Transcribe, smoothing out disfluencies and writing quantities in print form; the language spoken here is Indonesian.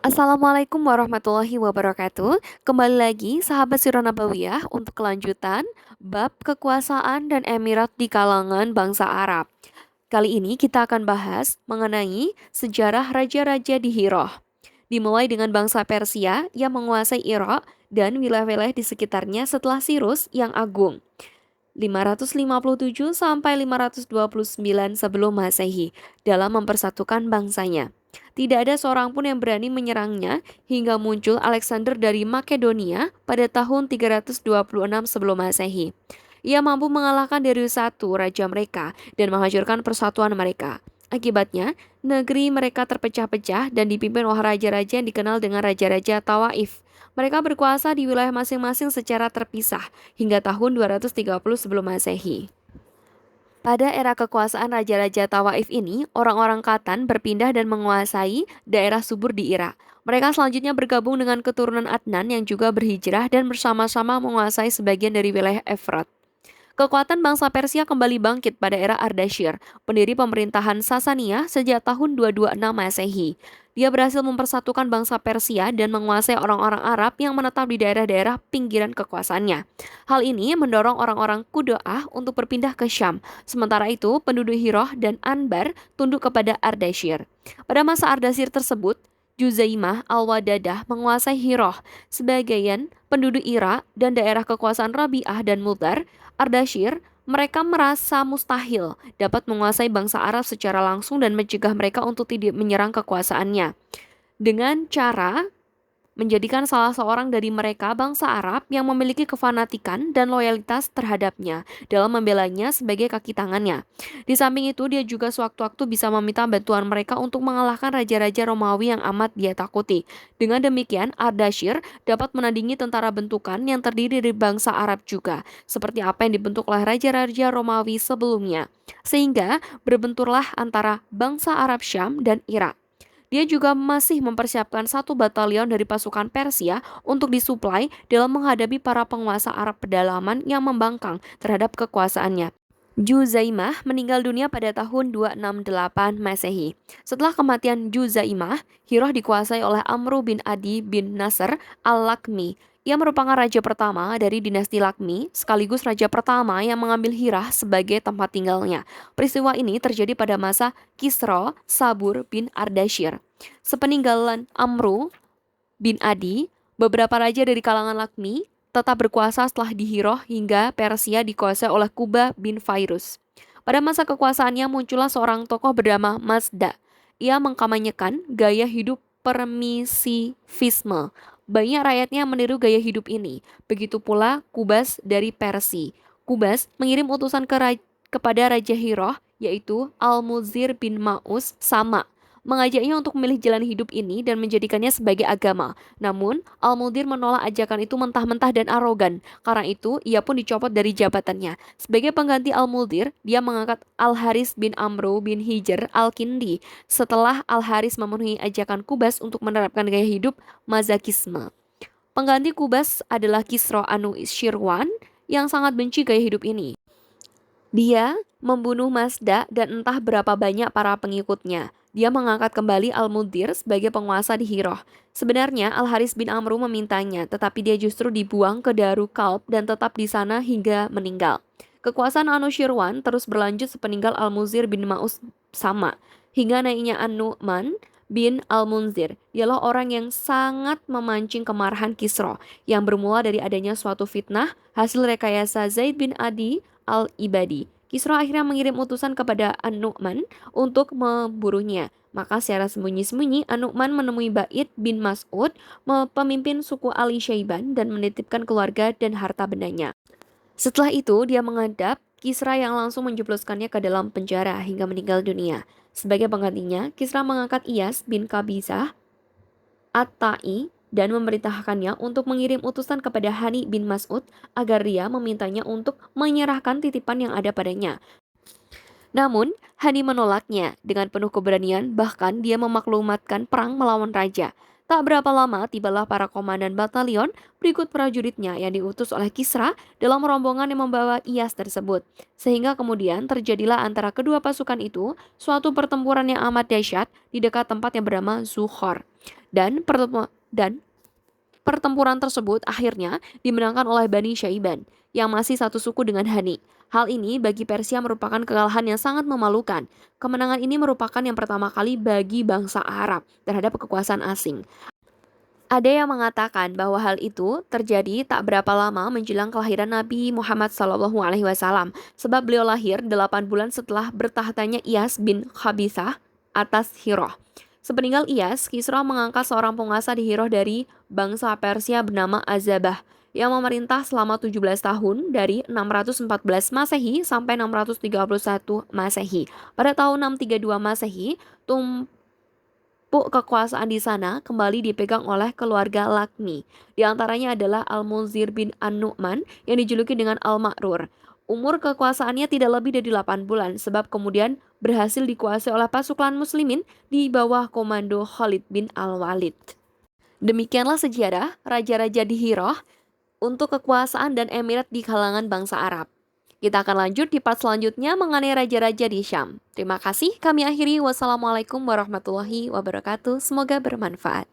Assalamualaikum warahmatullahi wabarakatuh. Kembali lagi sahabat Sirah Nabawiyah untuk kelanjutan bab kekuasaan dan emirat di kalangan bangsa Arab. Kali ini kita akan bahas mengenai sejarah raja-raja di Hirah. Dimulai dengan bangsa Persia yang menguasai Irak dan wilayah-wilayah di sekitarnya setelah Sirus yang agung. 557 sampai 529 sebelum Masehi dalam mempersatukan bangsanya. Tidak ada seorang pun yang berani menyerangnya hingga muncul Alexander dari Makedonia pada tahun 326 sebelum Masehi. Ia mampu mengalahkan Darius I, raja mereka, dan menghancurkan persatuan mereka. Akibatnya, negeri mereka terpecah-pecah dan dipimpin oleh raja-raja yang dikenal dengan Raja-Raja Tawaif. Mereka berkuasa di wilayah masing-masing secara terpisah hingga tahun 230 sebelum Masehi. Pada era kekuasaan Raja-Raja Tawaif ini, orang-orang Katan berpindah dan menguasai daerah subur di Irak. Mereka selanjutnya bergabung dengan keturunan Adnan yang juga berhijrah dan bersama-sama menguasai sebagian dari wilayah Efrat. Kekuatan bangsa Persia kembali bangkit pada era Ardashir, pendiri pemerintahan Sasania sejak tahun 226 Masehi. Dia berhasil mempersatukan bangsa Persia dan menguasai orang-orang Arab yang menetap di daerah-daerah pinggiran kekuasaannya. Hal ini mendorong orang-orang Kudoah untuk berpindah ke Syam. Sementara itu, penduduk Hirah dan Anbar tunduk kepada Ardashir. Pada masa Ardashir tersebut, Juzaimah al-Wadadah menguasai Hirah. Sebagian penduduk Irak dan daerah kekuasaan Rabi'ah dan Mudar Ardashir, mereka merasa mustahil dapat menguasai bangsa Arab secara langsung dan mencegah mereka untuk tidak menyerang kekuasaannya. Dengan cara menjadikan salah seorang dari mereka bangsa Arab yang memiliki kefanatikan dan loyalitas terhadapnya dalam membelanya sebagai kaki tangannya. Di samping itu, dia juga sewaktu-waktu bisa meminta bantuan mereka untuk mengalahkan raja-raja Romawi yang amat dia takuti. Dengan demikian, Ardashir dapat menandingi tentara bentukan yang terdiri dari bangsa Arab juga, seperti apa yang dibentuk oleh raja-raja Romawi sebelumnya. Sehingga berbenturlah antara bangsa Arab Syam dan Irak. Dia juga masih mempersiapkan satu batalion dari pasukan Persia untuk disuplai dalam menghadapi para penguasa Arab pedalaman yang membangkang terhadap kekuasaannya. Juzaimah meninggal dunia pada tahun 268 Masehi. Setelah kematian Juzaimah, Hirah dikuasai oleh Amru bin Adi bin Nasr al-Lakmi. Ia merupakan raja pertama dari dinasti Lakmi, sekaligus raja pertama yang mengambil Hirah sebagai tempat tinggalnya. Peristiwa ini terjadi pada masa Kisra Sabur bin Ardashir. Sepeninggalan Amru bin Adi, beberapa raja dari kalangan Lakmi tetap berkuasa setelah di Hirah hingga Persia dikuasai oleh Kuba bin Fairuz. Pada masa kekuasaannya muncullah seorang tokoh bernama Mazda. Ia mengkampanyekan gaya hidup permisivisme. Banyak rakyatnya meniru gaya hidup ini. Begitu pula Kubas dari Persia. Kubas mengirim utusan kepada Raja Hirah, yaitu Al-Muzir bin Ma'us sama, mengajaknya untuk memilih jalan hidup ini dan menjadikannya sebagai agama. Namun, Al-Mudir menolak ajakan itu mentah-mentah dan arogan. Karena itu, ia pun dicopot dari jabatannya. Sebagai pengganti Al-Mudir, dia mengangkat Al-Haris bin Amru bin Hijr Al-Kindi setelah Al-Haris memenuhi ajakan Kubas untuk menerapkan gaya hidup mazakisme. Pengganti Kubas adalah Kisra Anu Shirwan yang sangat benci gaya hidup ini. Dia membunuh Mazda dan entah berapa banyak para pengikutnya. Dia mengangkat kembali Al-Mudir sebagai penguasa di Hirah. Sebenarnya Al-Haris bin Amru memintanya, tetapi dia justru dibuang ke Daru Kalb dan tetap di sana hingga meninggal. Kekuasaan Anushirwan terus berlanjut sepeninggal Al-Muzir bin Ma'us sama, hingga naiknya An-Nu'man bin Al-Munzir. Dialah orang yang sangat memancing kemarahan Kisra, yang bermula dari adanya suatu fitnah hasil rekayasa Zaid bin Adi Al-Ibadi. Kisra akhirnya mengirim utusan kepada An-Nu'man untuk memburunya. Maka secara sembunyi-sembunyi An-Nu'man menemui Ba'id bin Mas'ud, pemimpin suku Ali Syaiban, dan menitipkan keluarga dan harta bendanya. Setelah itu dia menghadap Kisra yang langsung menjebloskannya ke dalam penjara hingga meninggal dunia. Sebagai penggantinya, Kisra mengangkat Iyas bin Kabizah At-Ta'i dan memerintahkannya untuk mengirim utusan kepada Hani bin Mas'ud agar dia memintanya untuk menyerahkan titipan yang ada padanya. Namun, Hani menolaknya dengan penuh keberanian, bahkan dia memaklumatkan perang melawan raja. Tak berapa lama, tibalah para komandan batalion berikut prajuritnya yang diutus oleh Kisra dalam rombongan yang membawa Iyas tersebut. Sehingga kemudian terjadilah antara kedua pasukan itu suatu pertempuran yang amat dahsyat di dekat tempat yang bernama Zuhor. Dan pertempuran tersebut akhirnya dimenangkan oleh Bani Syaiban yang masih satu suku dengan Hani. Hal ini bagi Persia merupakan kekalahan yang sangat memalukan. Kemenangan ini merupakan yang pertama kali bagi bangsa Arab terhadap kekuasaan asing. Ada yang mengatakan bahwa hal itu terjadi tak berapa lama menjelang kelahiran Nabi Muhammad SAW, sebab beliau lahir 8 bulan setelah bertahtanya Iyas bin Khabithah atas Hiroh. Sepeninggal Iyas, Kisra mengangkat seorang penguasa di Hiroh dari bangsa Persia bernama Azabah yang memerintah selama 17 tahun dari 614 Masehi sampai 631 Masehi. Pada tahun 632 Masehi, kekuasaan di sana kembali dipegang oleh keluarga Lakmi. Di antaranya adalah Al-Munzir bin An-Nu'man yang dijuluki dengan Al-Ma'rur. Umur kekuasaannya tidak lebih dari 8 bulan sebab kemudian berhasil dikuasai oleh pasukan muslimin di bawah komando Khalid bin Al-Walid. Demikianlah sejarah raja-raja di Hirah untuk kekuasaan dan emirat di kalangan bangsa Arab. Kita akan lanjut di part selanjutnya mengenai raja-raja di Syam. Terima kasih, kami akhiri. Wassalamualaikum warahmatullahi wabarakatuh. Semoga bermanfaat.